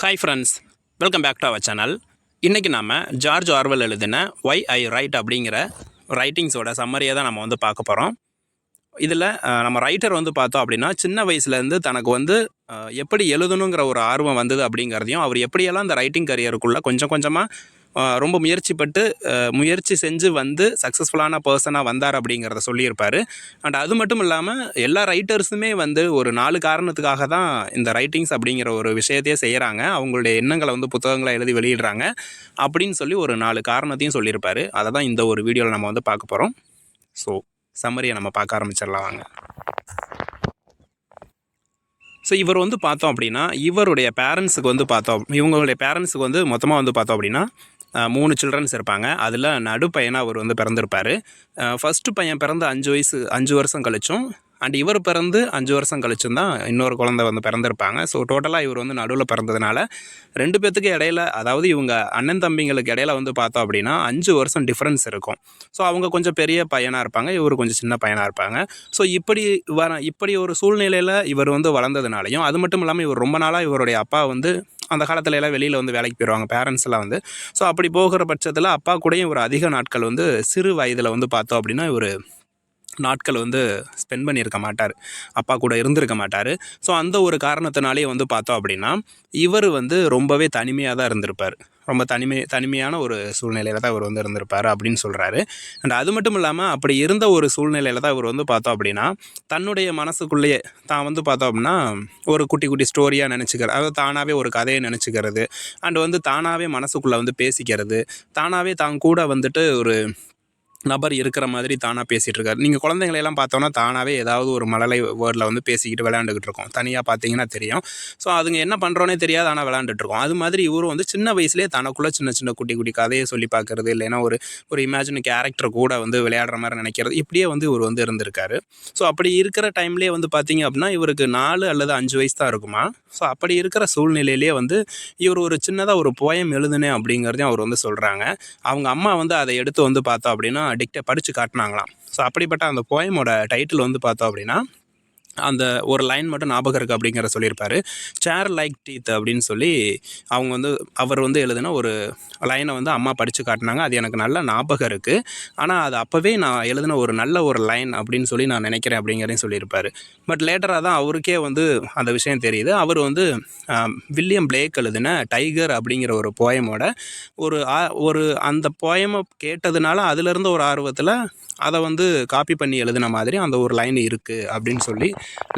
Hi friends, welcome back to our channel. இன்றைக்கி நம்ம George Orwell எழுதின ஒய் ஐ ரைட் அப்படிங்கிற ரைட்டிங்ஸோட சம்மரியை தான் நம்ம பார்க்க போகிறோம். இதில் நம்ம ரைட்டர் பார்த்தோம் அப்படின்னா சின்ன வயசுலேருந்து தனக்கு எப்படி எழுதணுங்கிற ஒரு ஆர்வம் வந்தது அப்படிங்கிறதையும், அவர் எப்படியெல்லாம் அந்த ரைட்டிங் கரியருக்குள்ளே கொஞ்சம் கொஞ்சமாக ரொம்ப முயற்சி செஞ்சு சக்ஸஸ்ஃபுல்லான பர்சனாக வந்தார் அப்படிங்கிறத சொல்லியிருப்பார். அண்ட் அது மட்டும் இல்லாமல் எல்லா ரைட்டர்ஸுமே ஒரு 4 காரணத்துக்காக தான் இந்த ரைட்டிங்ஸ் அப்படிங்கிற ஒரு விஷயத்தையே செய்கிறாங்க. அவங்களுடைய எண்ணங்களை புத்தகங்களை எழுதி வெளியிடுறாங்க அப்படின்னு சொல்லி ஒரு 4 காரணத்தையும் சொல்லியிருப்பார். அதை தான் இந்த ஒரு வீடியோவில் நம்ம பார்க்க போகிறோம். ஸோ சம்மரியை நம்ம பார்க்க ஆரம்பிச்சிடலாம் வாங்க. ஸோ இவர் பார்த்தோம் அப்படின்னா இவங்களுடைய பேரண்ட்ஸுக்கு மொத்தமாக பார்த்தோம் அப்படின்னா 3 சில்ட்ரன்ஸ் இருப்பாங்க. அதில் நடுப்பையனாக அவர் பிறந்திருப்பார். ஃபஸ்ட்டு பையன் பிறந்து 5 வருஷம் கழிச்சும், அண்ட் இவர் பிறந்து 5 வருஷம் கழிச்சும் தான் இன்னொரு குழந்தை பிறந்திருப்பாங்க. ஸோ டோட்டலாக இவர் நடுவில் பிறந்ததுனால 2 பேர்த்துக்கு இடையில, அதாவது இவங்க அண்ணன் தம்பிங்களுக்கு இடையில பார்த்தோம் அப்படின்னா 5 வருஷம் டிஃப்ரென்ஸ் இருக்கும். ஸோ அவங்க கொஞ்சம் பெரிய பையனாக இருப்பாங்க, இவர் கொஞ்சம் சின்ன பையனாக இருப்பாங்க. ஸோ இப்படி ஒரு சூழ்நிலையில் இவர் வளர்ந்ததுனாலையும், அது மட்டும் இல்லாமல் இவர் ரொம்ப நாளாக இவருடைய அப்பா அந்த காலத்துல எல்லாம் வெளியில் வேலைக்கு போயிடுவாங்க பேரண்ட்ஸ்லாம் ஸோ அப்படி போகிற பட்சத்தில் அப்பா கூடயும் இவர் அதிக நாட்கள் சிறு வயதில் பார்த்தோம் அப்படின்னா இவர் நாட்கள் ஸ்பெண்ட் பண்ணியிருக்க மாட்டார், அப்பா கூட இருந்திருக்க மாட்டார். ஸோ அந்த ஒரு காரணத்தினாலே பார்த்தோம் அப்படின்னா இவர் ரொம்பவே தனிமையாக தான் இருந்திருப்பார். ரொம்ப தனிமையான ஒரு சூழ்நிலையில் தான் இவர் இருந்திருப்பார் அப்படின்னு சொல்கிறாரு. அண்ட் அது மட்டும் இல்லாமல் அப்படி இருந்த ஒரு சூழ்நிலையில் தான் இவர் பார்த்தோம் அப்படின்னா தன்னுடைய மனசுக்குள்ளேயே தான் பார்த்தோம் அப்படின்னா ஒரு குட்டி குட்டி ஸ்டோரியாக நினச்சிக்கிறது, அதாவது தானாகவே ஒரு கதையை நினச்சிக்கிறது, அண்ட் தானாகவே மனசுக்குள்ளே பேசிக்கிறது, தானாகவே தான் கூட ஒரு நபர் இருக்கிற மாதிரி தானாக பேசிகிட்டு இருக்காரு. நீங்கள் குழந்தைங்களையெல்லாம் பார்த்தோன்னா தானாகவே ஏதாவது ஒரு மழலை வேர்டில் பேசிக்கிட்டு விளையாண்டுக்கிட்டு இருக்கோம். தனியாக பார்த்தீங்கன்னா தெரியும். ஸோ அதுங்க என்ன பண்ணுறோன்னே தெரியாது, ஆனால் விளையாண்டுட்ருக்கோம். அது மாதிரி இவரும் சின்ன வயசுலேயே தனக்குள்ளே சின்ன சின்ன குட்டி குட்டி கதையை சொல்லி பார்க்குறது, இல்லைன்னா ஒரு இமேஜின் கேரக்டர் கூட விளையாடுற மாதிரி நினைக்கிறது, இப்படியே இவர் இருந்திருக்காரு. ஸோ அப்படி இருக்கிற டைம்லேயே பார்த்தீங்க அப்படின்னா இவருக்கு 4 அல்லது 5 வயசு தான் இருக்குமா. ஸோ அப்படி இருக்கிற சூழ்நிலையிலேயே இவர் ஒரு சின்னதாக ஒரு போயம் எழுதுனேன் அப்படிங்கிறதையும் அவர் சொல்கிறாங்க. அவங்க அம்மா அதை எடுத்து பார்த்தோம் அப்படின்னா படித்து காட்டினாங்களாம். ஸோ அப்படிப்பட்ட அந்த போயமோட டைட்டில் பார்த்தோம் அப்படின்னா அந்த ஒரு லைன் மட்டும் ஞாபகம் இருக்குது அப்படிங்கிற சொல்லியிருப்பார். சேர் லைக் டீத் அப்படின்னு சொல்லி அவங்க அவர் எழுதின ஒரு லைனை அம்மா படித்து காட்டினாங்க. அது எனக்கு நல்ல ஞாபகம் இருக்குது, ஆனால் அது அப்போவே நான் எழுதின ஒரு நல்ல ஒரு லைன் அப்படின்னு சொல்லி நான் நினைக்கிறேன் அப்படிங்கிறதையும் சொல்லியிருப்பார். பட் லேட்டராக தான் அவருக்கே அந்த விஷயம் தெரியுது. அவர் வில்லியம் பிளேக் எழுதின டைகர் அப்படிங்கிற ஒரு போயமோட ஒரு அந்த போயமை கேட்டதுனால அதிலிருந்த ஒரு ஆர்வத்தில் அதை காப்பி பண்ணி எழுதின மாதிரி அந்த ஒரு லைன் இருக்குது அப்படின்னு சொல்லி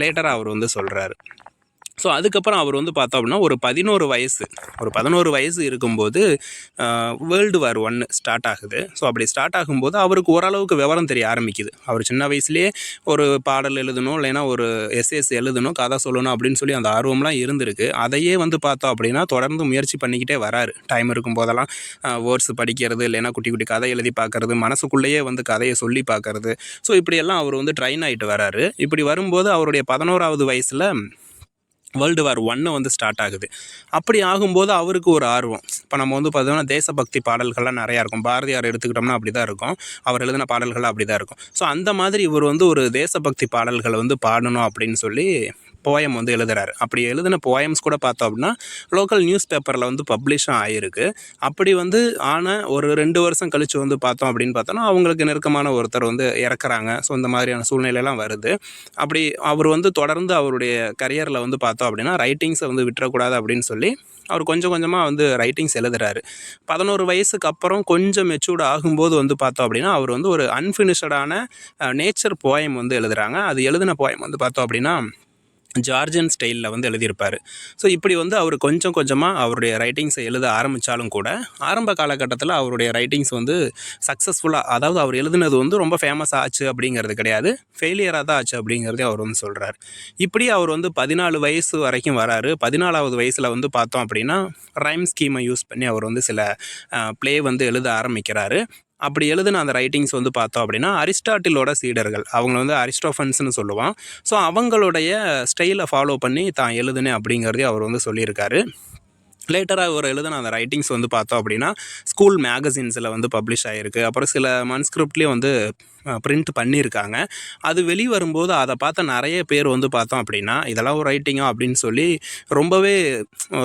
லேட்டராக அவர் சொல்கிறாரு. ஸோ அதுக்கப்புறம் அவர் பார்த்தோம் அப்படின்னா ஒரு 11 வயசு இருக்கும்போது வேர்ல்டு வார் 1 ஸ்டார்ட் ஆகுது. ஸோ அப்படி ஸ்டார்ட் ஆகும்போது அவருக்கு ஓரளவுக்கு விவரம் தெரிய ஆரம்பிக்குது. அவர் சின்ன வயசுலேயே ஒரு பாடல் எழுதணும், இல்லைன்னா ஒரு எஸ்எஸ் எழுதணும், கதை சொல்லணும் அப்படின்னு சொல்லி அந்த ஆர்வம்லாம் இருந்திருக்கு. அதையே பார்த்தோம் அப்படின்னா தொடர்ந்து முயற்சி பண்ணிக்கிட்டே வராரு. டைம் இருக்கும் போதெல்லாம் வேர்ட்ஸ் படிக்கிறது, இல்லைன்னா குட்டி குட்டி கதை எழுதி பார்க்கறது, மனசுக்குள்ளேயே கதையை சொல்லி பார்க்கறது. ஸோ இப்படியெல்லாம் அவர் ட்ரைன் ஆகிட்டு வராரு. இப்படி வரும்போது அவருடைய 11வது வயசில் வேர்ல்டு வார் 1 ஸ்டார்ட் ஆகுது. அப்படி ஆகும்போது அவருக்கு ஒரு ஆர்வம். இப்போ நம்ம பார்த்தோம்னா தேசபக்தி பாடல்கள்லாம் நிறையா இருக்கும். பாரதியார் எடுத்துக்கிட்டோம்னா அப்படி தான் இருக்கும், அவர் எழுதின பாடல்கள்லாம் அப்படி தான் இருக்கும். ஸோ அந்த மாதிரி இவர் ஒரு தேசபக்தி பாடல்களை பாடணும் அப்படின்னு சொல்லி போயம் எழுதுறாரு. அப்படி எழுதின போயம்ஸ் கூட பார்த்தோம் அப்படின்னா லோக்கல் நியூஸ் பேப்பரில் பப்ளிஷும் ஆகிருக்கு. அப்படி ஆன ஒரு 2 வருஷம் கழித்து பார்த்தோம் அப்படின்னு பார்த்தோன்னா அவங்களுக்கு நெருக்கமான ஒருத்தர் இறக்குறாங்க. ஸோ இந்த மாதிரியான சூழ்நிலையெல்லாம் வருது. அப்படி அவர் தொடர்ந்து அவருடைய கரியரில் பார்த்தோம் அப்படின்னா ரைட்டிங்ஸை விட்டுறக்கூடாது அப்படின்னு சொல்லி அவர் கொஞ்சம் கொஞ்சமாக ரைட்டிங்ஸ் எழுதுறாரு. 11 வயசுக்கு அப்புறம் கொஞ்சம் மெச்சூர்டு ஆகும்போது பார்த்தோம் அப்படின்னா அவர் ஒரு அன்ஃபினிஷ்டான நேச்சர் போயம் எழுதுகிறாங்க. அது எழுதின போயம் பார்த்தோம் அப்படின்னா ஜார்ஜியன் ஸ்டைலில் எழுதியிருப்பார். ஸோ இப்படி அவர் கொஞ்சம் கொஞ்சமாக அவருடைய ரைட்டிங்ஸை எழுத ஆரம்பித்தாலும் கூட ஆரம்ப காலகட்டத்தில் அவருடைய ரைட்டிங்ஸ் சக்ஸஸ்ஃபுல்லாக, அதாவது அவர் எழுதுனது ரொம்ப ஃபேமஸ் ஆச்சு அப்படிங்கிறது கிடையாது, ஃபெயிலியராக தான் ஆச்சு அப்படிங்கிறதே அவர் சொல்கிறார். இப்படி அவர் 14 வயசு வரைக்கும் வராரு. 14வது வயசில் பார்த்தோம் அப்படின்னா ரைம் ஸ்கீமை யூஸ் பண்ணி அவர் சில ப்ளே எழுத ஆரம்பிக்கிறாரு. அப்படி எழுதின அந்த ரைட்டிங்ஸ் பார்த்தோம் அப்படின்னா அரிஸ்டாட்டிலோட சீடர்கள், அவங்க அரிஸ்டோஃபன்ஸ்னு சொல்லுவான். ஸோ அவங்களுடைய ஸ்டைலை ஃபாலோ பண்ணி தான் எழுதுனேன் அப்படிங்கிறதே அவர் சொல்லியிருக்காரு. லேட்டராக ஒரு எழுதின அந்த ரைட்டிங்ஸ் பார்த்தோம் அப்படின்னா ஸ்கூல் மேகசின்ஸில் பப்ளிஷ் ஆகிருக்கு. அப்புறம் சில மன்ஸ்கிரிப்ட்லேயும் பிரிண்ட் பண்ணியிருக்காங்க. அது வெளிவரும்போது அதை பார்த்த நிறைய பேர் வந்து பார்த்தோம் அப்படின்னா, இதெல்லாம் ஒரு ரைட்டிங்கா அப்படின்னு சொல்லி ரொம்பவே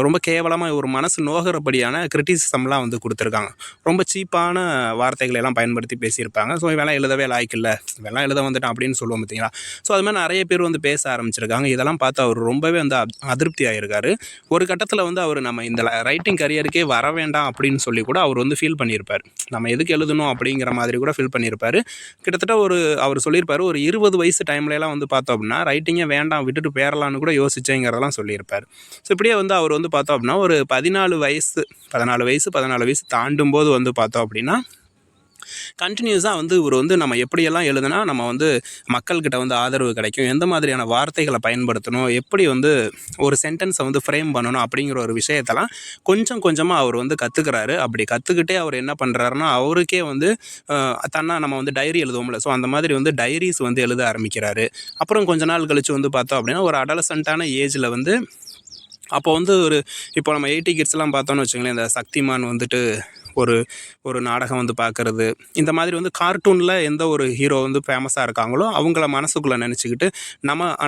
ரொம்ப கேவலமாக ஒரு மனசு நோகிறபடியான கிரிட்டிசிசம்லாம் வந்து கொடுத்துருக்காங்க. ரொம்ப சீப்பான வார்த்தைகளை எல்லாம் பயன்படுத்தி பேசியிருப்பாங்க. ஸோ இவெல்லாம் எழுதவே லாய்க்கில்லை, இவெல்லாம் எழுத வந்துட்டான் அப்படின்னு சொல்லுவோம் பார்த்தீங்களா. ஸோ அது மாதிரி நிறைய பேர் வந்து பேச ஆரம்பிச்சிருக்காங்க. இதெல்லாம் பார்த்து அவர் ரொம்பவே வந்து அதிருப்தி ஆகிருக்காரு. ஒரு கட்டத்தில் வந்து அவர் நம்ம இந்த ரைட்டிங் கரியருக்கே வர வேண்டாம் அப்படின்னு சொல்லி கூட அவர் வந்து ஃபீல் பண்ணியிருப்பார். நம்ம எதுக்கு எழுதணும் அப்படிங்கிற மாதிரி கூட ஃபீல் பண்ணியிருப்பார். கிட்டத்தட்ட அவர் சொல்லியிருப்பார், ஒரு 20 வயசு டைம்லலாம் வந்து பார்த்தோம் அப்படின்னா ரைட்டிங்கே வேண்டாம் விட்டுட்டு பேரலான்னு கூட யோசிச்சேங்கிறதெல்லாம் சொல்லியிருப்பார். ஸோ இப்படியே வந்து அவர் வந்து பார்த்தோம் அப்படின்னா ஒரு 14 வயசு தாண்டும் போது வந்து பார்த்தோம் அப்படின்னா கண்டினியூஸாக வந்து இவர் வந்து நம்ம எப்படியெல்லாம் எழுதுனா நம்ம வந்து மக்கள்கிட்ட வந்து ஆதரவு கிடைக்கும், எந்த மாதிரியான வார்த்தைகளை பயன்படுத்தணும், எப்படி வந்து ஒரு சென்டென்ஸை வந்து ஃப்ரேம் பண்ணணும் அப்படிங்கிற ஒரு விஷயத்தெல்லாம் கொஞ்சம் கொஞ்சமாக அவர் வந்து கற்றுக்கிறாரு. அப்படி கற்றுக்கிட்டே அவர் என்ன பண்ணுறாருன்னா, அவருக்கே வந்து நம்ம வந்து டைரி எழுதுவோம்ல, ஸோ அந்த மாதிரி வந்து டைரிஸ் வந்து எழுத ஆரம்பிக்கிறாரு. அப்புறம் கொஞ்ச நாள் கழித்து வந்து பார்த்தோம் அப்படின்னா ஒரு அடலசென்ட்டான ஏஜில் வந்து அப்போ வந்து இப்போ நம்ம 80 கிட்ஸ்லாம் பார்த்தோன்னு வச்சுங்களேன், இந்த சக்திமான் வந்துட்டு ஒரு ஒரு நாடகம் வந்து பார்க்குறது, இந்த மாதிரி வந்து கார்ட்டூனில் எந்த ஒரு ஹீரோ வந்து ஃபேமஸாக இருக்காங்களோ அவங்கள மனசுக்குள்ளே நினச்சிக்கிட்டு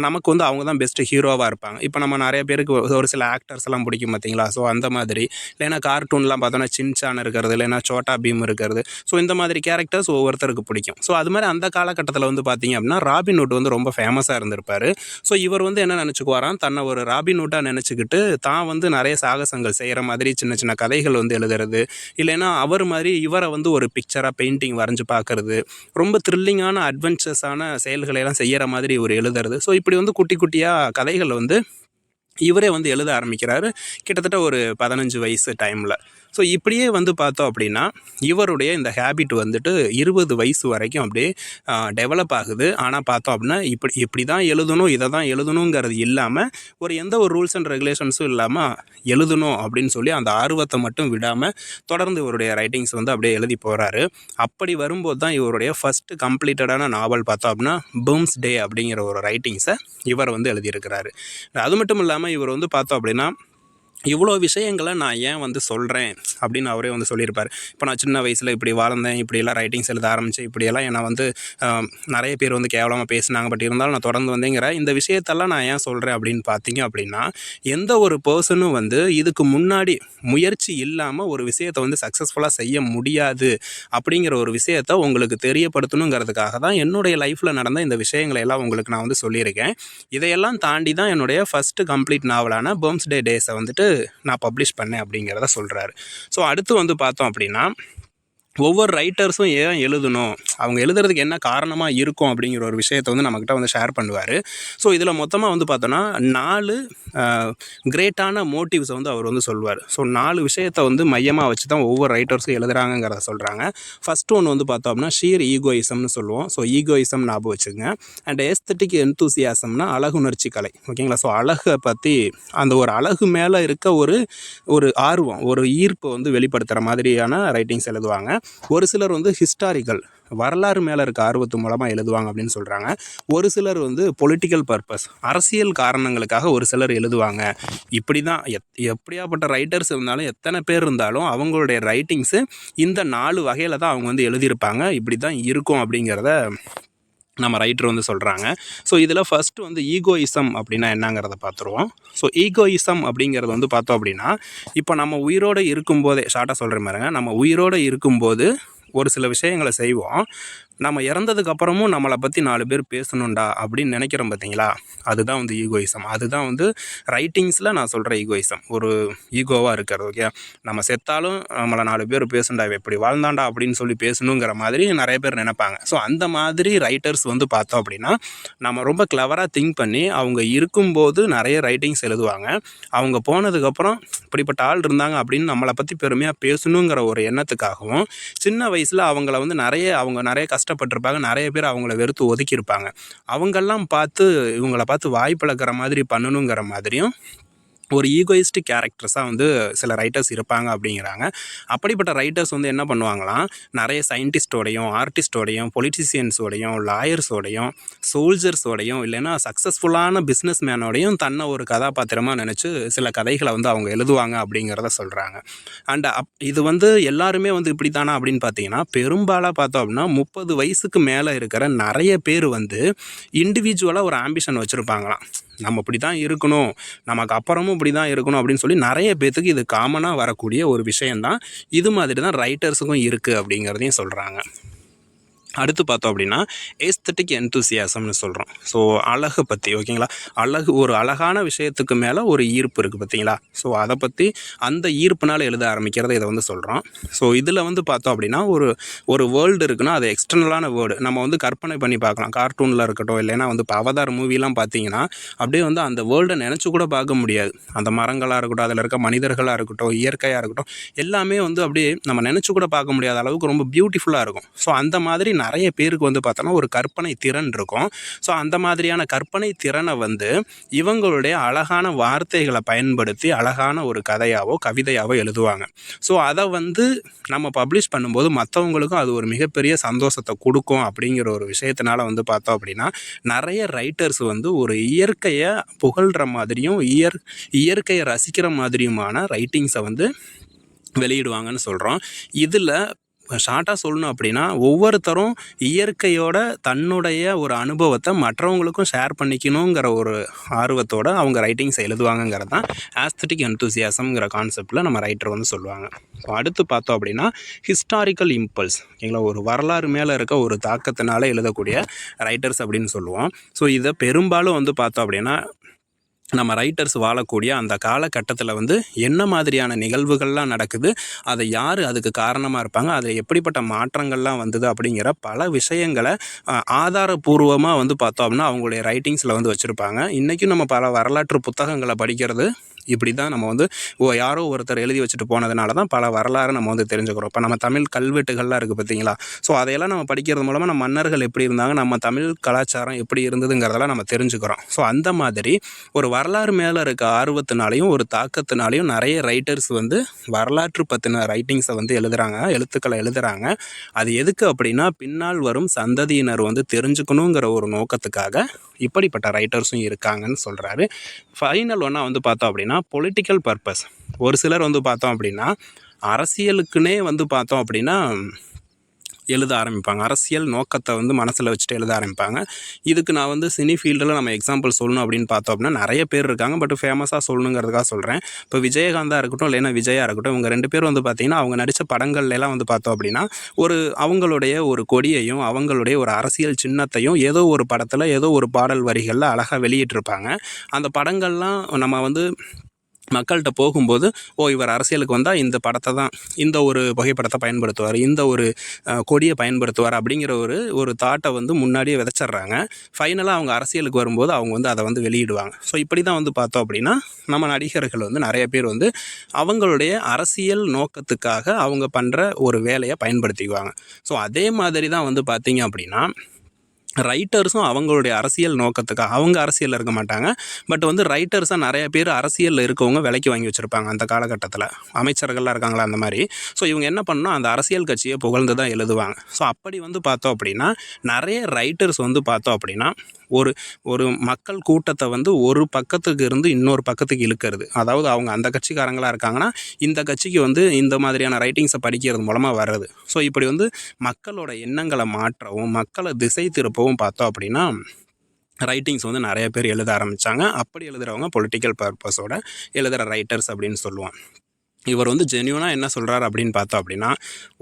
நமக்கு வந்து அவங்க தான் பெஸ்ட்டு ஹீரோவாக இருப்பாங்க. இப்போ நம்ம நிறைய பேருக்கு ஒரு சில ஆக்டர்ஸ் எல்லாம் பிடிக்கும் பார்த்தீங்களா. ஸோ அந்த மாதிரி இல்லைன்னா கார்ட்டூன்லாம் பார்த்தோன்னா சின்சான் இருக்கிறது, இல்லைன்னா சோட்டா பீம் இருக்கிறது. ஸோ இந்த மாதிரி கேரக்டர்ஸ் ஒவ்வொருத்தருக்கு பிடிக்கும். ஸோ அது மாதிரி அந்த காலகட்டத்தில் வந்து பார்த்தீங்க அப்படின்னா ராபின்ஹுட் வந்து ரொம்ப ஃபேமஸாக இருந்திருப்பார். ஸோ இவர் வந்து என்ன நினச்சிக்குவாராம், தன்னை ஒரு ராபின்ஹுட்டாக நினச்சிக்கிட்டு தான் வந்து நிறைய சாகசங்கள் செய்கிற மாதிரி சின்ன சின்ன கதைகள் வந்து எழுதுறது, இல்லைன்னா அவர் மாதிரி இவரை வந்து ஒரு பிக்சராக பெயிண்டிங் வரைஞ்சி பார்க்குறது, ரொம்ப த்ரில்லிங்கான அட்வென்ச்சர்ஸான செயல்களையெல்லாம் செய்கிற மாதிரி இவர் எழுதுறது. ஸோ இப்படி வந்து குட்டி குட்டியாக கதைகள் வந்து இவரே வந்து எழுத ஆரம்பிக்கிறாரு கிட்டத்தட்ட ஒரு 15 வயசு டைமில். ஸோ இப்படியே வந்து பார்த்தோம் அப்படின்னா இவருடைய இந்த ஹேபிட் வந்துட்டு 20 வயசு வரைக்கும் அப்படியே டெவலப் ஆகுது. ஆனால் பார்த்தோம் அப்படின்னா இப்படி தான் எழுதணும், இதை தான் எழுதணுங்கிறது இல்லாமல் எந்த ஒரு ரூல்ஸ் அண்ட் ரெகுலேஷன்ஸும் இல்லாமல் எழுதணும் அப்படின்னு சொல்லி அந்த ஆர்வத்தை மட்டும் விடாமல் தொடர்ந்து இவருடைய ரைட்டிங்ஸ் வந்து அப்படியே எழுதி போகிறாரு. அப்படி வரும்போது தான் இவருடைய ஃபஸ்ட்டு கம்ப்ளீட்டடான நாவல் பார்த்தோம் அப்படின்னா பூம்ஸ்டே அப்படிங்கிற ஒரு ரைட்டிங்ஸை இவர் வந்து எழுதியிருக்கிறாரு. அது மட்டும் இல்லாமல் இவர் வந்து பார்த்தோம் அப்படின்னா இவ்வளோ விஷயங்களை நான் ஏன் வந்து சொல்கிறேன் அப்படின்னு அவரே வந்து சொல்லியிருப்பார். இப்போ நான் சின்ன வயசில் இப்படி வாழ்ந்தேன், இப்படியெல்லாம் ரைட்டிங்ஸ் எழுத ஆரம்பித்தேன், இப்படியெல்லாம் என்னை வந்து நிறைய பேர் வந்து கேவலமாக பேசினாங்க, பட் இருந்தாலும் நான் தொடர்ந்து வந்தேங்கிற இந்த விஷயத்தெல்லாம் நான் ஏன் சொல்கிறேன் அப்படின்னு பார்த்தீங்க அப்படின்னா, எந்த ஒரு பர்சனும் வந்து இதுக்கு முன்னாடி முயற்சி இல்லாமல் ஒரு விஷயத்தை வந்து சக்ஸஸ்ஃபுல்லாக செய்ய முடியாது அப்படிங்கிற ஒரு விஷயத்தை உங்களுக்கு தெரியப்படுத்தணுங்கிறதுக்காக தான் என்னுடைய லைஃப்பில் நடந்த இந்த விஷயங்களை எல்லாம் உங்களுக்கு நான் வந்து சொல்லியிருக்கேன். இதையெல்லாம் தாண்டி தான் என்னுடைய ஃபஸ்ட்டு கம்ப்ளீட் நாவலான பூம்ஸ்டே டேஸை வந்துட்டு நான் பப்ளிஷ் பண்ணேன் அப்படிங்கிறத சொல்கிறாரு. ஸோ அடுத்து வந்து பார்த்தோம் அப்படின்னா ஒவ்வொரு ரைட்டர்ஸும் ஏன் எழுதணும், அவங்க எழுதுறதுக்கு என்ன காரணமாக இருக்கும் அப்படிங்கிற ஒரு விஷயத்தை வந்து நம்மக்கிட்ட வந்து ஷேர் பண்ணுவார். ஸோ இதில் மொத்தமாக வந்து பார்த்தோன்னா 4 கிரேட்டான மோட்டிவ்ஸை வந்து அவர் வந்து சொல்லுவார். ஸோ 4 விஷயத்தை வந்து மையமாக வச்சு தான் ஒவ்வொரு ரைட்டர்ஸும் எழுதுகிறாங்கிறத சொல்கிறாங்க. ஃபஸ்ட்டு ஒன்று வந்து பார்த்தோம் அப்படின்னா ஷீர் ஈகோயிசம்னு சொல்லுவோம். ஸோ ஈகோயிசம் ஞாபகம் வச்சுங்க. அண்ட் ஏஸ்தட்டிக் என்தூசியாசம்னா அழகுணர்ச்சி கலை, ஓகேங்களா. ஸோ அழகை பற்றி அந்த ஒரு அழகு மேலே இருக்க ஒரு ஆர்வம், ஒரு ஈர்ப்பு வந்து வெளிப்படுத்துகிற மாதிரியான ரைட்டிங்ஸ் எழுதுவாங்க. ஒரு சிலர் வந்து ஹிஸ்டாரிக்கல் வரலாறு மேலே இருக்க ஆர்வத்து மூலமாக எழுதுவாங்க அப்படின்னு சொல்கிறாங்க. ஒரு சிலர் வந்து பொலிட்டிக்கல் பர்பஸ், அரசியல் காரணங்களுக்காக ஒரு சிலர் எழுதுவாங்க. இப்படி தான் எப்படியாப்பட்ட ரைட்டர்ஸ் இருந்தாலும், எத்தனை பேர் இருந்தாலும் அவங்களுடைய ரைட்டிங்ஸு இந்த 4 வகையில் தான் அவங்க வந்து எழுதியிருப்பாங்க. இப்படி தான் இருக்கும் அப்படிங்கிறத நம்ம ரைட்டர் வந்து சொல்கிறாங்க. ஸோ இதில் ஃபஸ்ட்டு வந்து ஈகோயிசம் அப்படின்னா என்னங்கிறத பார்த்துருவோம். ஸோ ஈகோயிசம் அப்படிங்கிறது வந்து பார்த்தோம் அப்படின்னா, இப்போ நம்ம உயிரோடு இருக்கும்போதே ஷார்ட்டாக சொல்கிற மாதிரிங்க, நம்ம உயிரோடு இருக்கும்போது ஒரு சில விஷயங்களை செய்வோம். நம்ம இறந்ததுக்கப்புறமும் நம்மளை பற்றி 4 பேர் பேசணுண்டா அப்படின்னு நினைக்கிறோம் பார்த்தீங்களா, அதுதான் வந்து ஈகோயிசம். அதுதான் வந்து ரைட்டிங்ஸில் நான் சொல்கிற ஈகோயிசம், ஒரு ஈகோவாக இருக்கிறது. ஓகே, நம்ம செத்தாலும் நம்மளை 4 பேர் பேசுண்டா, எப்படி வாழ்ந்தாண்டா அப்படின்னு சொல்லி பேசணுங்கிற மாதிரி நிறைய பேர் நினைப்பாங்க. ஸோ அந்த மாதிரி ரைட்டர்ஸ் வந்து பார்த்தோம் அப்படின்னா நம்ம ரொம்ப கிளவராக திங்க் பண்ணி அவங்க இருக்கும்போது நிறைய ரைட்டிங்ஸ் எழுதுவாங்க. அவங்க போனதுக்கப்புறம் இப்படிப்பட்ட ஆள் இருந்தாங்க அப்படின்னு நம்மளை பற்றி பெருமையாக பேசணுங்கிற ஒரு எண்ணத்துக்காகவும் சின்ன வயசில் அவங்க நிறைய கஷ்டப்பட்டிருப்பாங்க, நிறைய பேர் அவங்கள வெறுத்து ஒதுக்கியிருப்பாங்க. அவங்கெல்லாம் இவங்கள பார்த்து வாய் பழக்கிற மாதிரி பண்ணணுங்கிற மாதிரியும் ஒரு ஈகோயிஸ்டிக் கேரக்டர்ஸாக வந்து சில ரைட்டர்ஸ் இருப்பாங்க அப்படிங்கிறாங்க. அப்படிப்பட்ட ரைட்டர்ஸ் வந்து என்ன பண்ணுவாங்களாம், நிறைய சயின்டிஸ்டோடையும் ஆர்டிஸ்டோடையும் பொலிட்டிஷியன்ஸோடையும் லாயர்ஸோடையும் சோல்ஜர்ஸோடையும் இல்லைன்னா சக்ஸஸ்ஃபுல்லான பிஸ்னஸ் மேனோடையும் தன்னை ஒரு கதாபாத்திரமாக நினச்சி சில கதைகளை வந்து அவங்க எழுதுவாங்க அப்படிங்கிறத சொல்கிறாங்க. அண்ட் இது வந்து எல்லாருமே வந்து இப்படி தானா அப்படின்னு பார்த்தீங்கன்னா, பெரும்பாலாக பார்த்தோம் அப்படின்னா 30 வயசுக்கு மேலே இருக்கிற நிறைய பேர் வந்து இண்டிவிஜுவலாக ஒரு ஆம்பிஷன் வச்சுருப்பாங்களாம். நம்ம இப்படி தான் இருக்கணும், நமக்கு அப்புறமும் இப்படி தான் இருக்கணும் அப்படின்னு சொல்லி நிறைய பேர்த்துக்கு இது காமனாக வரக்கூடிய ஒரு விஷயந்தான். இது மாதிரி தான் ரைட்டர்ஸுக்கும் இருக்குது அப்படிங்கிறதையும் சொல்கிறாங்க. அடுத்து பார்த்தோம் அப்படின்னா ஏஸ்தட்டிக் என்தூசியாசம்னு சொல்கிறோம். ஸோ அழகை பற்றி, ஓகேங்களா, ஒரு அழகான விஷயத்துக்கு மேலே ஒரு ஈர்ப்பு இருக்குது பார்த்தீங்களா. ஸோ அதை பற்றி அந்த ஈர்ப்புனால் எழுத ஆரம்பிக்கிறத இதை வந்து சொல்கிறோம். ஸோ இதில் வந்து பார்த்தோம் அப்படின்னா ஒரு வேர்ல்டு இருக்குன்னா அது எக்ஸ்டர்னலான வேர்டு நம்ம வந்து கற்பனை பண்ணி பார்க்கலாம். கார்ட்டூனில் இருக்கட்டும், இல்லைன்னா வந்து இப்போ அவதார் மூவிலாம் பார்த்தீங்கன்னா அப்படியே வந்து அந்த வேர்ல்டை நினச்சி கூட பார்க்க முடியாது. அந்த மரங்களாக இருக்கட்டும், அதில் இருக்க மனிதர்களாக இருக்கட்டும், இயற்கையாக இருக்கட்டும், எல்லாமே வந்து அப்படியே நம்ம நினச்சி கூட பார்க்க முடியாத அளவுக்கு ரொம்ப பியூட்டிஃபுல்லாக இருக்கும். ஸோ அந்த மாதிரி நிறைய பேருக்கு வந்து பார்த்தோன்னா ஒரு கற்பனை திறன் இருக்கும். ஸோ அந்த மாதிரியான கற்பனை திறனை வந்து இவங்களுடைய அழகான வார்த்தைகளை பயன்படுத்தி அழகான ஒரு கதையாவோ கவிதையாவோ எழுதுவாங்க. ஸோ அதை வந்து நம்ம பப்ளிஷ் பண்ணும்போது மற்றவங்களுக்கும் அது ஒரு மிகப்பெரிய சந்தோஷத்தை கொடுக்கும் அப்படிங்கிற ஒரு விஷயத்தினால வந்து பார்த்தோம் அப்படின்னா நிறைய ரைட்டர்ஸ் வந்து ஒரு இயற்கையை புகழ்கிற மாதிரியும் இயற்கையை ரசிக்கிற மாதிரியுமான ரைட்டிங்ஸை வந்து வெளியிடுவாங்கன்னு சொல்கிறோம். இதில் ஷார்ட்டாக சொல்லணும் அப்படின்னா ஒவ்வொருத்தரும் இயற்கையோட தன்னுடைய ஒரு அனுபவத்தை மற்றவங்களுக்கும் ஷேர் பண்ணிக்கணுங்கிற ஒரு ஆர்வத்தோடு அவங்க ரைட்டிங்ஸை எழுதுவாங்கங்கிறது தான் ஆஸ்தட்டிக் என்தூசியாசம்ங்கிற கான்செப்டில் நம்ம ரைட்டர் வந்து சொல்லுவாங்க. ஸோ அடுத்து பார்த்தோம் அப்படின்னா ஹிஸ்டாரிக்கல் இம்பல்ஸ், ஓகேங்களா, ஒரு வரலாறு மேலே இருக்க ஒரு தாக்கத்தினால எழுதக்கூடிய ரைட்டர்ஸ் அப்படின்னு சொல்லுவோம். ஸோ இதை பெரும்பாலும் வந்து பார்த்தோம் அப்படின்னா நம்ம ரைட்டர்ஸ் வாழக்கூடிய அந்த காலகட்டத்தில் வந்து என்ன மாதிரியான நிகழ்வுகள்லாம் நடக்குது, அதை யார் அதுக்கு காரணமாக இருப்பாங்க, அதில் எப்படிப்பட்ட மாற்றங்கள்லாம் வந்தது அப்படிங்கிற பல விஷயங்களை ஆதாரபூர்வமாக வந்து பார்த்தோம் அப்படின்னா அவங்களுடைய ரைட்டிங்ஸில் வந்து வச்சுருப்பாங்க. இன்றைக்கும் நம்ம பல வரலாற்று புத்தகங்களை படிக்கிறது இப்படி தான். நம்ம வந்து யாரோ ஒருத்தர் எழுதி வச்சுட்டு போனதுனால தான் பல வரலாறு நம்ம வந்து தெரிஞ்சுக்கிறோம். இப்போ நம்ம தமிழ் கல்வெட்டுகள்லாம் இருக்குது பார்த்தீங்களா. ஸோ அதையெல்லாம் நம்ம படிக்கிறது மூலமாக நம்ம மன்னர்கள் எப்படி இருந்தாங்க, நம்ம தமிழ் கலாச்சாரம் எப்படி இருந்ததுங்கிறதெல்லாம் நம்ம தெரிஞ்சுக்கிறோம். ஸோ அந்த மாதிரி ஒரு வரலாறு மேலே இருக்க ஆர்வத்தினாலையும் ஒரு தாக்கத்தினாலையும் நிறைய ரைட்டர்ஸ் வந்து வரலாற்று பற்றின ரைட்டிங்ஸை வந்து எழுத்துக்களை எழுதுகிறாங்க. அது எதுக்கு அப்படின்னா பின்னால் வரும் சந்ததியினர் வந்து தெரிஞ்சுக்கணுங்கிற ஒரு நோக்கத்துக்காக இப்படிப்பட்ட ரைட்டர்ஸும் இருக்காங்கன்னு சொல்கிறாரு. ஃபைனல் ஒன்றா வந்து பார்த்தோம் அப்படின்னா பொலிட்டிக்கல் பர்பஸ். ஒரு சிலர் வந்து பார்த்தோம் அப்படின்னா அரசியலுக்குன்னே வந்து பார்த்தோம் அப்படின்னா எழுத ஆரம்பிப்பாங்க. அரசியல் நோக்கத்தை வந்து மனசில் வச்சுட்டு எழுத ஆரம்பிப்பாங்க. இதுக்கு நான் வந்து சினி ஃபீல்டில் நம்ம எக்ஸாம்பிள் சொல்லணும் அப்படின்னு பார்த்தோம் அப்படின்னா நிறைய பேர் இருக்காங்க. பட் ஃபேமஸாக சொல்லணுங்கிறதுக்காக சொல்கிறேன். இப்போ விஜயகாந்தாக இருக்கட்டும், இல்லைன்னா விஜயா இருக்கட்டும், இவங்க 2 பேரும் வந்து பார்த்திங்கன்னா அவங்க நடித்த படங்கள்லாம் வந்து பார்த்தோம் அப்படின்னா அவங்களுடைய ஒரு கொடியையும் அவங்களுடைய ஒரு அரசியல் சின்னத்தையும் ஏதோ ஒரு படத்தில் ஏதோ ஒரு பாடல் வரிகளில் அழகாக வெளியிட்டிருப்பாங்க. அந்த படங்கள்லாம் நம்ம வந்து மக்கள்கிட்ட போகும்போது இவர் அரசியலுக்கு வந்தால் இந்த படத்தை தான், இந்த ஒரு புகைப்படத்தை பயன்படுத்துவார், இந்த ஒரு கொடியை பயன்படுத்துவார் அப்படிங்கிற ஒரு தாட்டை வந்து முன்னாடியே விதைச்சிட்றாங்க. ஃபைனலாக அவங்க அரசியலுக்கு வரும்போது அவங்க வந்து அதை வந்து வெளியிடுவாங்க. ஸோ இப்படி தான் வந்து பார்த்தோம் அப்படின்னா நம்ம நடிகர்கள் வந்து நிறைய பேர் வந்து அவங்களுடைய அரசியல் நோக்கத்துக்காக அவங்க பண்ணுற ஒரு வேலையை பயன்படுத்திக்குவாங்க. ஸோ அதே மாதிரி தான் வந்து பார்த்திங்க அப்படின்னா ரைட்டர்ஸும் அவங்களுடைய அரசியல் நோக்கத்துக்காக அவங்க அரசியலில் இருக்க மாட்டாங்க. பட் வந்து ரைட்டர்ஸாக நிறைய பேர் அரசியலில் இருக்கவங்க விலைக்கு வாங்கி வச்சுருப்பாங்க. அந்த காலகட்டத்தில் அமைச்சர்கள்லாம் இருக்காங்களா அந்த மாதிரி. ஸோ இவங்க என்ன பண்ணணும், அந்த அரசியல் கட்சியை புகழ்ந்து தான் எழுதுவாங்க. ஸோ அப்படி வந்து பார்த்தோம் அப்படின்னா நிறைய ரைட்டர்ஸ் வந்து பார்த்தோம் அப்படின்னா ஒரு மக்கள் கூட்டத்தை வந்து ஒரு பக்கத்துக்கு இருந்து இன்னொரு பக்கத்துக்கு இழுக்கிறது. அதாவது அவங்க அந்த கட்சிக்காரங்களாக இருக்காங்கன்னா இந்த கட்சிக்கு வந்து இந்த மாதிரியான ரைட்டிங்ஸை படிக்கிறது மூலமாக வர்றது. ஸோ இப்படி வந்து மக்களோட எண்ணங்களை மாற்றவும் மக்களை திசை திருப்பவும் பார்த்தோம் அப்படின்னா ரைட்டிங்ஸ் வந்து நிறைய பேர் எழுத ஆரம்பித்தாங்க. அப்படி எழுதுகிறவங்க பொலிட்டிக்கல் பர்பஸோட எழுதுகிற ரைட்டர்ஸ் அப்படின்னு சொல்லுவான். இவர் வந்து ஜென்யூனாக என்ன சொல்கிறார் அப்படின்னு பார்த்தோம் அப்படின்னா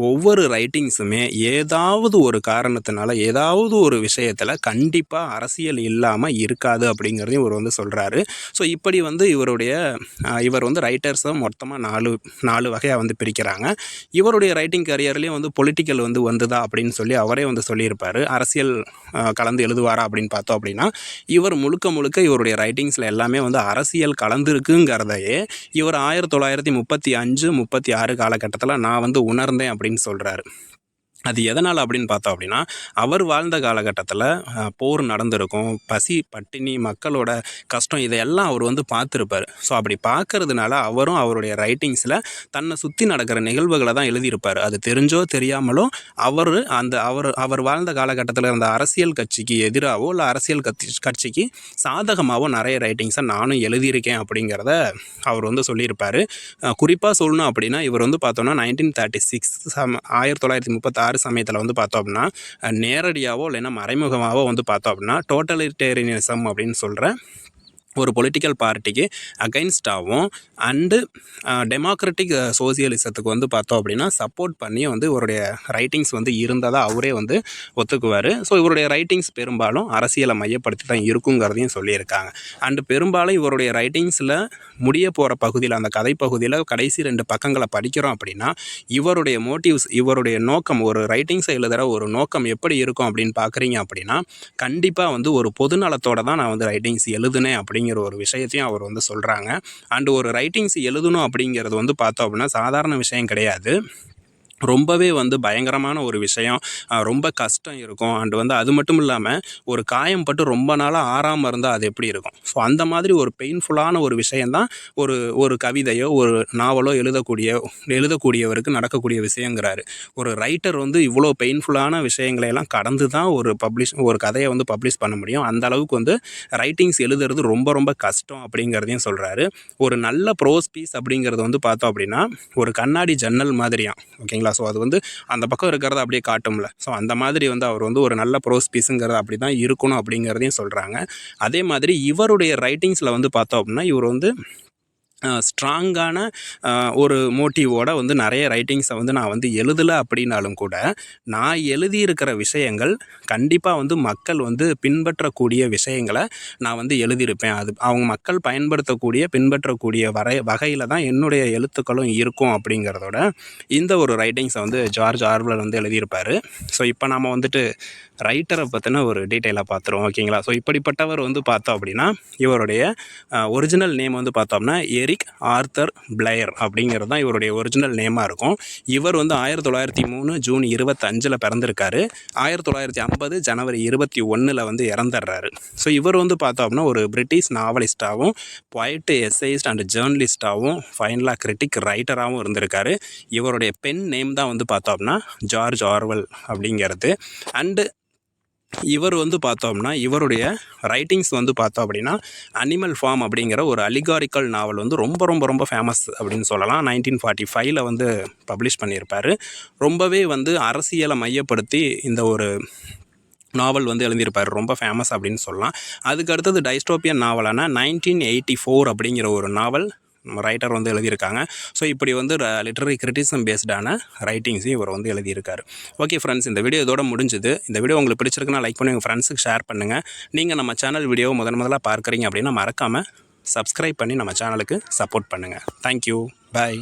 ஒவ்வொரு ரைட்டிங்ஸுமே ஏதாவது ஒரு காரணத்தினால ஏதாவது ஒரு விஷயத்தில் கண்டிப்பாக அரசியல் இல்லாமல் இருக்காது அப்படிங்கிறதையும் இவர் வந்து சொல்கிறாரு. ஸோ இப்படி வந்து இவர் வந்து ரைட்டர்ஸை மொத்தமாக நாலு வகையாக வந்து பிரிக்கிறாங்க. இவருடைய ரைட்டிங் கரியர்லேயும் வந்து பொலிட்டிக்கல் வந்து வந்ததா அப்படின்னு சொல்லி அவரே வந்து சொல்லியிருப்பார். அரசியல் கலந்து எழுதுவாரா அப்படின்னு பார்த்தோம் அப்படின்னா இவர் முழுக்க இவருடைய ரைட்டிங்ஸில் எல்லாமே வந்து அரசியல் கலந்துருக்குங்கிறதையே இவர் 1935-36 காலகட்டத்தில் நான் வந்து உணர்ந்தேன் அப்படின்னு சொல்கிறாரு. அது எதனால் அப்படின்னு பார்த்தோம் அப்படின்னா, அவர் வாழ்ந்த காலகட்டத்தில போர் நடந்திருக்கும். பசி, பட்டினி, மக்களோட கஷ்டம் இதையெல்லாம் அவர் வந்து பார்த்துருப்பாரு. ஸோ அப்படி பார்க்கறதுனால அவரும் அவருடைய ரைட்டிங்ஸில தன்னை சுற்றி நடக்கிற நிகழ்வுகள தான் எழுதியிருப்பாரு. அது தெரிஞ்சோ தெரியாமலோ அவர் வாழ்ந்த காலகட்டத்தில இருந்த அரசியல் கட்சிக்கு எதிராவோ, இல்ல அரசியல் கட்சிக்கு சாதகமாவோ நிறைய ரைட்டிங்ஸை நானும் எழுதியிருக்கேன் அப்படிங்கிறத அவர் வந்து சொல்லியிருப்பாரு. குறிப்பாக சொல்லணும் அப்படின்னா, இவர் வந்து பார்த்தோம்னா 1936 1936 சமயத்தில் வந்து பார்த்தோம் அப்படின்னா, நேரடியாவோ இல்லைன்னா மறைமுகமாகவோ வந்து பார்த்தோம் அப்படின்னா டோட்டலிட்டேரியனிசம் அப்படின்னு சொல்கிற ஒரு பொலிட்டிக்கல் பார்ட்டிக்கு அகைன்ஸ்டாகவும் அண்டு டெமோக்ராட்டிக் சோசியலிசத்துக்கு வந்து பார்த்தோம் அப்படின்னா சப்போர்ட் பண்ணி வந்து இவருடைய ரைட்டிங்ஸ் வந்து இருந்ததாக அவரே வந்து ஒத்துக்குவார். ஸோ இவருடைய ரைட்டிங்ஸ் பெரும்பாலும் அரசியலை மையப்படுத்தி தான் இருக்குங்கிறதையும் சொல்லியிருக்காங்க. அண்டு பெரும்பாலும் இவருடைய ரைட்டிங்ஸில் முடிய போகிற பகுதியில், அந்த கதை பகுதியில் கடைசி 2 பக்கங்களை படிக்கிறோம் அப்படின்னா இவருடைய மோட்டிவ்ஸ், இவருடைய நோக்கம், ஒரு ரைட்டிங்ஸை எழுதுகிற ஒரு நோக்கம் எப்படி இருக்கும் அப்படின்னு பார்க்குறீங்க அப்படின்னா, கண்டிப்பாக வந்து ஒரு பொதுநலத்தோடு தான் நான் வந்து ரைட்டிங்ஸ் எழுதுனேன் அப்படிங்கிற ஒரு விஷயத்தையும் அவர் வந்து சொல்கிறாங்க. அண்டு ஒரு ரைட்டிங்ஸ் எழுதணும் அப்படிங்கிறது வந்து பார்த்தோம் அப்படின்னா சாதாரண விஷயம் கிடையாது. ரொம்பவே வந்து பயங்கரமான ஒரு விஷயம். ரொம்ப கஷ்டம் இருக்கும். அண்டு வந்து அது மட்டும் இல்லாமல் ஒரு காயம் பட்டு ரொம்ப நாளாக ஆறாமல் இருந்தால் அது எப்படி இருக்கும்? ஸோ அந்த மாதிரி ஒரு பெயின்ஃபுல்லான ஒரு விஷயந்தான் ஒரு கவிதையோ ஒரு நாவலோ எழுதக்கூடியவருக்கு நடக்கக்கூடிய விஷயங்கிறாரு. ஒரு ரைட்டர் வந்து இவ்வளோ பெயின்ஃபுல்லான விஷயங்களையெல்லாம் கடந்து தான் ஒரு கதையை வந்து பப்ளிஷ் பண்ண முடியும். அந்த அளவுக்கு வந்து ரைட்டிங்ஸ் எழுதுறது ரொம்ப ரொம்ப கஷ்டம் அப்படிங்கிறதையும் சொல்கிறாரு. ஒரு நல்ல ப்ரோஸ் பீஸ் அப்படிங்கிறது வந்து பார்த்தோம் அப்படின்னா ஒரு கண்ணாடி ஜன்னல் மாதிரியாம். ஓகேங்களா? ஸோ அது வந்து அந்த பக்கம் இருக்கிறத அப்படியே காட்டும்ல. ஸோ அந்த மாதிரி வந்து அவர் வந்து ஒரு நல்ல ப்ரோஸ் பீஸுங்கிறது அப்படி தான் இருக்கணும் அப்படிங்கிறதையும் சொல்கிறாங்க. அதே மாதிரி இவருடைய ரைட்டிங்ஸில் வந்து பார்த்தோம் அப்படின்னா இவர் வந்து ஸ்ட்ராங்கான ஒரு மோட்டிவோட வந்து நிறைய ரைட்டிங்ஸை வந்து நான் வந்து எழுதலை அப்படின்னாலும் கூட நான் எழுதியிருக்கிற விஷயங்கள் கண்டிப்பாக வந்து மக்கள் வந்து பின்பற்றக்கூடிய விஷயங்களை நான் வந்து எழுதியிருப்பேன். அது அவங்க மக்கள் பின்பற்றக்கூடிய வகையில் தான் என்னுடைய எழுத்துக்களும் இருக்கும் அப்படிங்கிறதோட இந்த ஒரு ரைட்டிங்ஸை வந்து ஜார்ஜ் ஆர்வல் வந்து எழுதியிருப்பார். ஸோ இப்போ நாம் வந்துட்டு ரைட்டரை பற்றின ஒரு டீட்டெயிலாக பார்த்துருவோம். ஓகேங்களா? ஸோ இப்படிப்பட்டவர் வந்து பார்த்தோம் அப்படின்னா இவருடைய ஒரிஜினல் நேம் வந்து பார்த்தோம்னா எரிக் ஆர்தர் பிளேயர் அப்படிங்கிறது தான் இவருடைய ஒரிஜினல் நேமாக இருக்கும். இவர் வந்து 1903 ஜூன் 25 பிறந்திருக்காரு. 1950 ஜனவரி 21 வந்து இறந்துடுறாரு. ஸோ இவர் வந்து பார்த்தோம் அப்படின்னா ஒரு பிரிட்டிஷ் நாவலிஸ்டாகவும் பொயட்டு, எஸ்ஸேயிஸ்ட் அண்ட் ஜேர்னலிஸ்டாகவும் ஃபைனலாக கிரிட்டிக் ரைட்டராகவும் இருந்திருக்காரு. இவருடைய பென் நேம் தான் வந்து பார்த்தோம் அப்படின்னா ஜார்ஜ் ஆர்வல் அப்படிங்கிறது. அண்டு இவர் வந்து பார்த்தோம்னா இவருடைய ரைட்டிங்ஸ் வந்து பார்த்தோம் அப்படின்னா அனிமல் ஃபார்ம் அப்படிங்கிற ஒரு அலிகாரிக்கல் நாவல் வந்து ரொம்ப ரொம்ப ரொம்ப ஃபேமஸ் அப்படின்னு சொல்லலாம். 1945 வந்து பப்ளிஷ் பண்ணியிருப்பார். ரொம்பவே வந்து அரசியலை மையப்படுத்தி இந்த ஒரு நாவல் வந்து எழுதியிருப்பார். ரொம்ப ஃபேமஸ் அப்படின்னு சொல்லலாம். அதுக்கு அடுத்தது டைஸ்டோப்பியன் நாவலான 1984 அப்படிங்கிற ஒரு நாவல் ரைட்டர் வந்து எழுதியிருக்காங்க. ஸோ இப்படி வந்து லிட்டரரி கிரிட்டிசம் பேஸ்டான ரைட்டிங்ஸையும் இவர் வந்து எழுதியிருக்காரு. ஓகே ஃப்ரெண்ட்ஸ், இந்த வீடியோ இதோட முடிஞ்சுது. இந்த வீடியோ உங்களுக்கு பிடிச்சிருக்குன்னா லைக் பண்ணி உங்கள் ஃப்ரெண்ட்ஸுக்கு ஷேர் பண்ணுங்கள். நீங்கள் நம்ம சேனல் வீடியோவை முதலாக பார்க்குறீங்க அப்படின்னா மறக்காமல் சப்ஸ்கிரைப் பண்ணி நம்ம சேனலுக்கு சப்போர்ட் பண்ணுங்கள். தேங்க்யூ. பாய்.